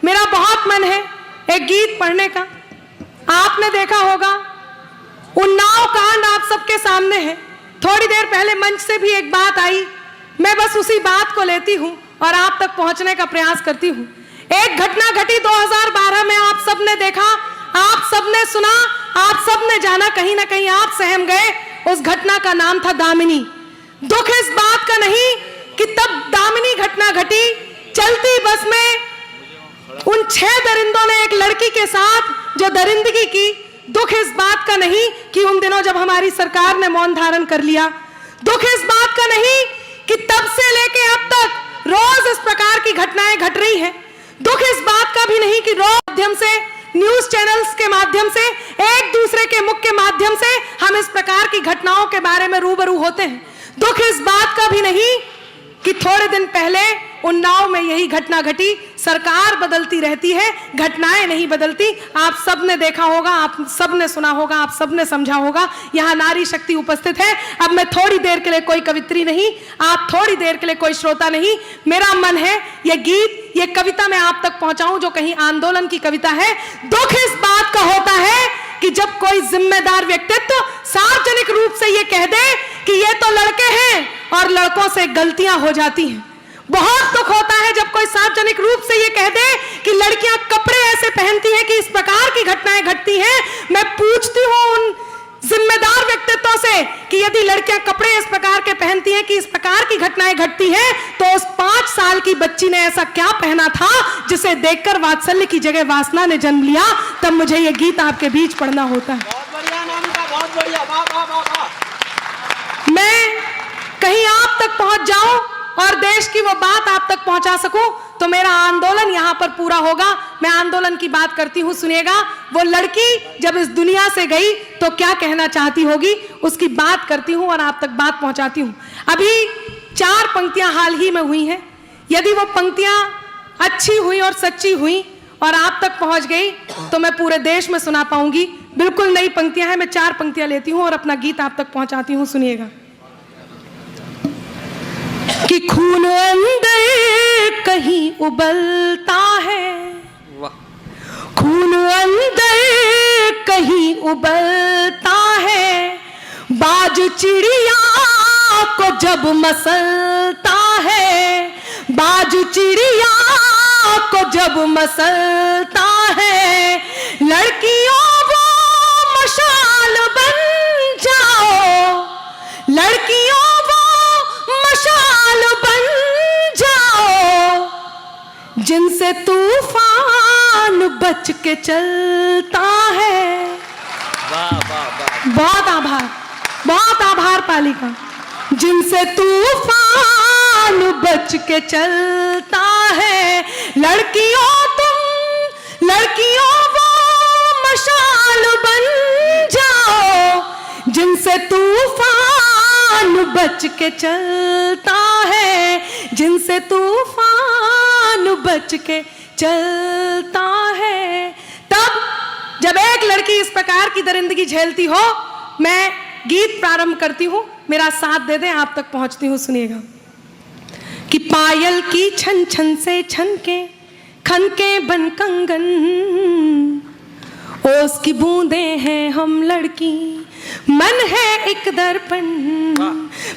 मेरा बहुत मन है एक गीत पढ़ने का। आपने देखा होगा उन्नाव कांड आप सबके सामने है। थोड़ी देर पहले मंच से भी एक बात आई, मैं बस उसी बात को लेती हूं और आप तक पहुंचने का प्रयास करती हूं। एक घटना घटी 2012 में, आप सबने देखा, आप सबने सुना, आप सबने जाना, कहीं ना कहीं आप सहम गए। उस घटना का नाम था दामिनी। दुख इस बात का नहीं कि तब दामिनी घटना घटी, चलती बस में उन 6 दरिंदों ने एक लड़की के साथ जो दरिंदगी की। दुख इस बात का नहीं कि उन दिनों जब हमारी सरकार ने मौन धारण कर लिया। दुख इस बात का नहीं कि तब से लेके अब तक रोज इस प्रकार की घटनाएं घट रही हैं। दुख इस बात का भी नहीं कि रोज माध्यम से, न्यूज चैनल्स के माध्यम से, एक दूसरे के मुख के माध्यम से हम इस प्रकार की घटनाओं के बारे में रूबरू होते हैं। दुख इस बात का भी नहीं कि थोड़े दिन पहले उन्नाव में यही घटना घटी। सरकार बदलती रहती है, घटनाएं नहीं बदलती। आप सबने देखा होगा, आप सबने सुना होगा, आप सबने समझा होगा। यहाँ नारी शक्ति उपस्थित है। अब मैं थोड़ी देर के लिए कोई कवित्री नहीं, आप थोड़ी देर के लिए कोई श्रोता नहीं। मेरा मन है ये गीत, ये कविता मैं आप तक पहुंचाऊं जो कहीं आंदोलन की कविता है। दुख इस बात का होता है कि जब कोई जिम्मेदार व्यक्तित्व सार्वजनिक रूप से ये कह दे कि ये तो लड़के हैं और लड़कों से गलतियां हो जाती हैं। बहुत दुख होता है जब कोई सार्वजनिक रूप से ये कह दे कि लड़कियां कपड़े ऐसे पहनती हैं कि इस प्रकार की घटनाएं घटती हैं। मैं पूछती हूं उन जिम्मेदार व्यक्तित्वों से कि यदि लड़कियां कपड़े इस प्रकार के पहनती हैं कि इस प्रकार की घटनाएं घटती हैं, तो उस 5 साल की बच्ची ने ऐसा क्या पहना था जिसे देखकर वात्सल्य की जगह वासना ने जन्म लिया। तब मुझे ये गीत आपके बीच पढ़ना होता है। बहुत बढ़िया नामिका, बहुत बढ़िया, वाह वाह वाह वाह। मैं कहीं आप तक पहुंच जाऊं और देश की वो बात आप तक पहुंचा सकूं तो मेरा आंदोलन यहां पर पूरा होगा। मैं आंदोलन की बात करती हूं, सुनिएगा। वो लड़की जब इस दुनिया से गई तो क्या कहना चाहती होगी, उसकी बात करती हूं और आप तक बात पहुंचाती हूं। अभी 4 पंक्तियां हाल ही में हुई हैं। यदि वो पंक्तियां अच्छी हुई और सच्ची हुई और आप तक पहुंच गई तो मैं पूरे देश में सुना पाऊंगी। बिल्कुल नई पंक्तियां हैं। मैं 4 पंक्तियां लेती हूं और अपना गीत आप तक पहुंचाती हूं, सुनिएगा। कि खून अंदर कहीं उबलता है, खून अंदर कहीं उबलता है, बाज चिड़िया को जब मसलता है, बाज चिड़िया को जब मसलता है, लड़कियों वो मशाल बन जाओ, लड़कियों मशाल बन जाओ, जिनसे तूफान बच के चलता है। वाह वाह वाह। बहुत आभार पालिका। जिनसे तूफान बच के चलता है, लड़कियों तुम, लड़कियों वो मशाल बन जाओ, जिनसे तूफान बच के चलता है, जिनसे तूफान बच के चलता है। तब जब एक लड़की इस प्रकार की दरिंदगी झेलती हो, मैं गीत प्रारंभ करती हूं। मेरा साथ दे दें, आप तक पहुंचती हूं, सुनिएगा। कि पायल की छन छन से छनके खनके बन कंगन, ओस की बूंदें हैं हम लड़की, मन है एक दर्पण।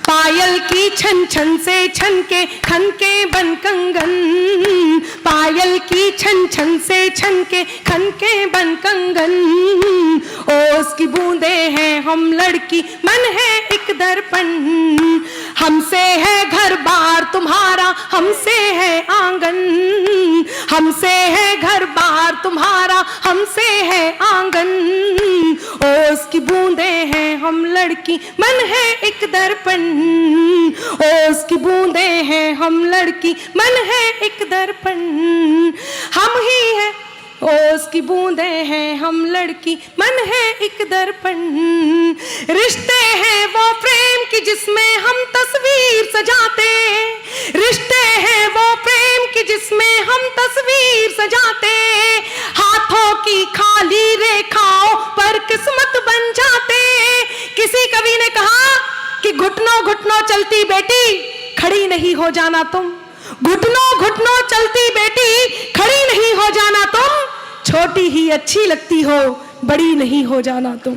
पायल की छन छन से छनके खनके बन कंगन, पायल की छन छन से छनके खनके बन कंगन, ओस की बूंदें हैं हम लड़की, मन है एक दर्पण। हमसे है घर बार तुम्हारा, हमसे है आंगन, हमसे है घर बार तुम्हारा, हमसे है आंगन, ओस की बूंदें हैं हम लड़की, मन है एक दर्पण, ओस की बूंदें हैं हम लड़की, मन है एक दर्पण। हम ही है ओस की बूंदें हैं हम लड़की, मन है एक दर्पण। रिश्ते हैं वो प्रेम की जिसमें हम तस्वीर सजाते, रिश्ते हैं वो प्रेम की जिसमें हम तस्वीर सजाते, हाथों की खाली रेखाओं पर किस्मत बन जाते। किसी कवि ने कहा कि घुटनों घुटनों चलती बेटी, खड़ी नहीं हो जाना तुम, घुटनों घुटनों चलती बेटी, खड़ी नहीं हो छोटी ही अच्छी लगती हो, बड़ी नहीं हो जाना तुम।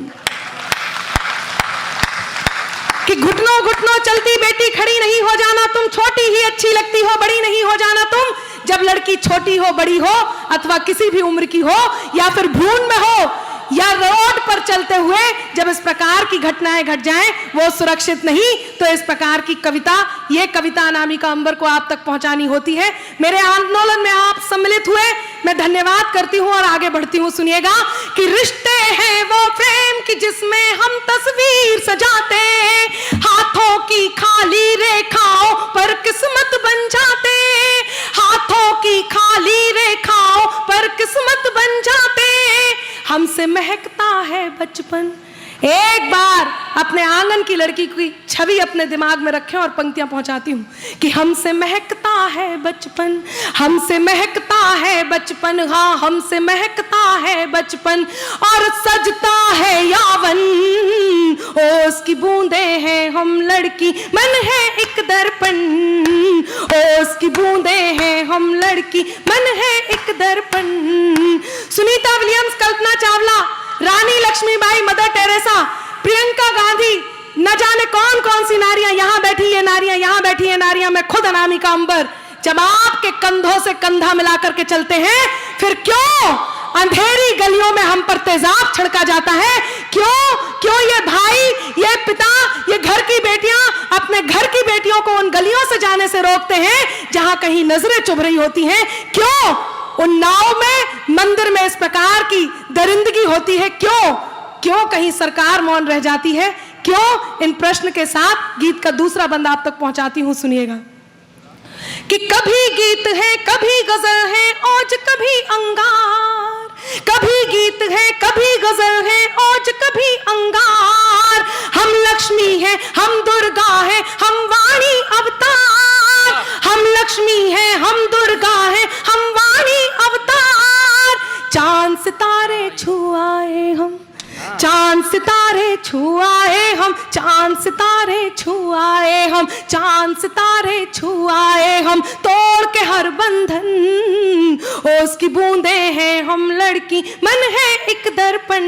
कि घुटनों घुटनों चलती बेटी खड़ी नहीं हो जाना तुम, छोटी ही अच्छी लगती हो, बड़ी नहीं हो जाना तुम। जब लड़की छोटी हो, बड़ी हो, अथवा किसी भी उम्र की हो, या फिर भ्रूण में हो, या रोड पर चलते हुए जब इस प्रकार की घटनाएं घट जाएं, वो सुरक्षित नहीं। तो इस प्रकार की कविता, ये कविता अनामिका अंबर को आप तक पहुंचानी होती है। मेरे आंदोलन में आप सम्मिलित हुए, मैं धन्यवाद करती हूं और आगे बढ़ती हूं। सुनिएगा कि रिश्ते हैं वो फ्रेम की जिसमें हम तस्वीर सजाते, हाथों की खाली रेखाओं पर किस्मत बन जाते, हाथों की खाली रेखाओं पर किस्मत बन जाते। हमसे महकता है बचपन। एक बार अपने आंगन की लड़की की छवि अपने दिमाग में रखें और पंक्तियां पहुंचाती हूं कि हमसे महकता है बचपन, हमसे महकता है बचपन, हाँ हमसे महकता है बचपन, और सजता है यावन ओस की बूंदे हैं हम लड़की, मन है एक दर्पण, ओस की बूंदे हैं हम लड़की, मन है एक दर्पण। सुनीता विलियम्स, कल्पना चावला, रानी लक्ष्मीबाई, मदर टेरेसा, प्रियंका गांधी, न जाने कौन कौन सी नारियां, यहां बैठी ये नारियां, यहां बैठी ये नारियां, मैं खुद अनामिका अंबर, जब आपके कंधों से कंधा मिलाकर के चलते हैं, फिर क्यों अंधेरी गलियों में हम पर तेजाब छिड़का जाता है? क्यों ये भाई, ये पिता, ये घर की बेटियां अपने घर की बेटियों को उन गलियों से जाने से रोकते हैं जहां कहीं नजरें चुभ रही होती हैं? क्यों उन्नाव में, मंदिर में इस प्रकार की दरिंदगी होती है? क्यों कहीं सरकार मौन रह जाती है? क्यों? इन प्रश्न के साथ गीत का दूसरा बंद आप तक पहुंचाती हूं। सुनिएगा कि कभी गीत है, कभी गजल है, औज कभी अंगार, कभी गीत है, कभी गजल है, औज कभी अंगार। हम लक्ष्मी हैं, हम दुर्गा हैं, हम वाणी अवतार, हम लक्ष्मी हैं, हम दुर्गा हैं, हम वाणी अवतार। चांद सितारे छुआए हम, चांद सितारे छुआए हम, चांद सितारे छुआए हम, चांद सितारे छुआए हम, तोड़ के हर बंधन ओस की बूंदे हैं हम लड़की, मन है एक दर्पण,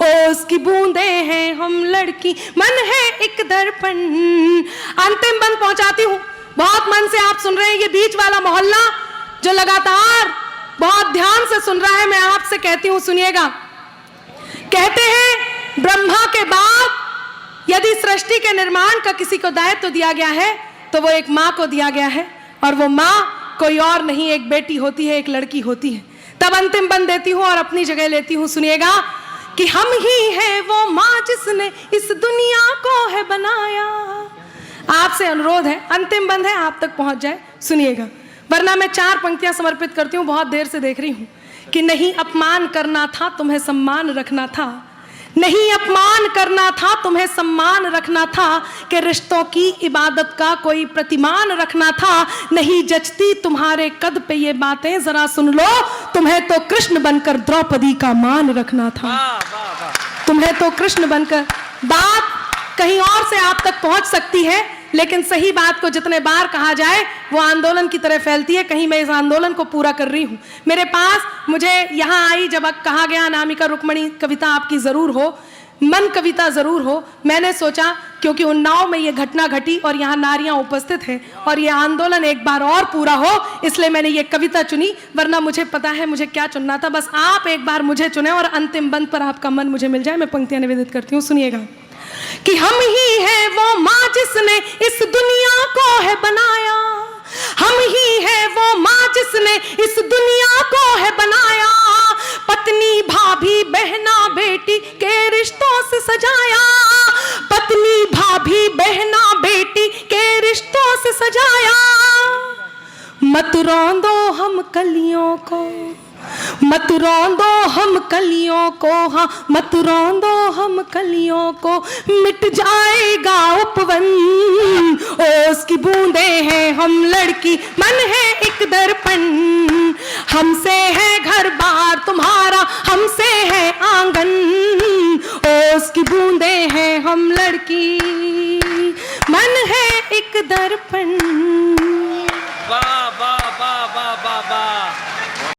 ओस की बूंदे हैं हम लड़की, मन है एक दर्पण। अंतिम बंद पहुंचाती हूं। बहुत मन से आप सुन रहे हैं, ये बीच वाला मोहल्ला जो लगातार बहुत ध्यान से सुन रहा है, मैं आपसे कहती हूं, सुनिएगा। कहते हैं ब्रह्मा के बाद यदि सृष्टि के निर्माण का किसी को दायित्व दिया गया है तो वो एक माँ को दिया गया है, और वो माँ कोई और नहीं, एक बेटी होती है, एक लड़की होती है। तब अंतिम बंद देती हूं और अपनी जगह लेती हूं। सुनिएगा कि हम ही है वो माँ जिसने इस दुनिया को है बनाया। आपसे अनुरोध है, अंतिम बंद है, आप तक पहुंच जाए। सुनिएगा, वरना मैं 4 पंक्तियां समर्पित करती हूं, बहुत देर से देख रही हूं। कि नहीं अपमान करना था, तुम्हें सम्मान रखना था, नहीं अपमान करना था, तुम्हें सम्मान रखना था, कि रिश्तों की इबादत का कोई प्रतिमान रखना था। नहीं जचती तुम्हारे कद पे ये बातें, जरा सुन लो, तुम्हें तो कृष्ण बनकर द्रौपदी का मान रखना था, तुम्हें तो कृष्ण बनकर। बात कहीं और से आप तक पहुंच सकती है, लेकिन सही बात को जितने बार कहा जाए वो आंदोलन की तरह फैलती है। कहीं मैं इस आंदोलन को पूरा कर रही हूं। मेरे पास, मुझे यहां आई जब कहा गया अनामिका रुक्मणी कविता आपकी जरूर हो, मन कविता जरूर हो, मैंने सोचा क्योंकि उन्नाव में ये घटना घटी और यहाँ नारियां उपस्थित हैं और ये आंदोलन एक बार और पूरा हो, इसलिए मैंने ये कविता चुनी। वरना मुझे पता है मुझे क्या चुनना था, बस आप एक बार मुझे चुने और अंतिम बंद पर आपका मन मुझे मिल जाए। मैं पंक्तियां निवेदित करती हूँ, सुनिएगा। कि हम ही है वो माँ जिसने इस दुनिया को है बनाया, हम ही है वो माँ जिसने इस दुनिया को है बनाया, पत्नी भाभी बहना बेटी के रिश्तों से सजाया, पत्नी भाभी बहना बेटी के रिश्तों से सजाया। मत रौंदो हम कलियों को, मत रौंदो हम कलियों को, हाँ मत रौंदो हम कलियों को, मिट जाएगा उपवन ओस की बूंदे हैं हम लड़की, मन है एक दर्पण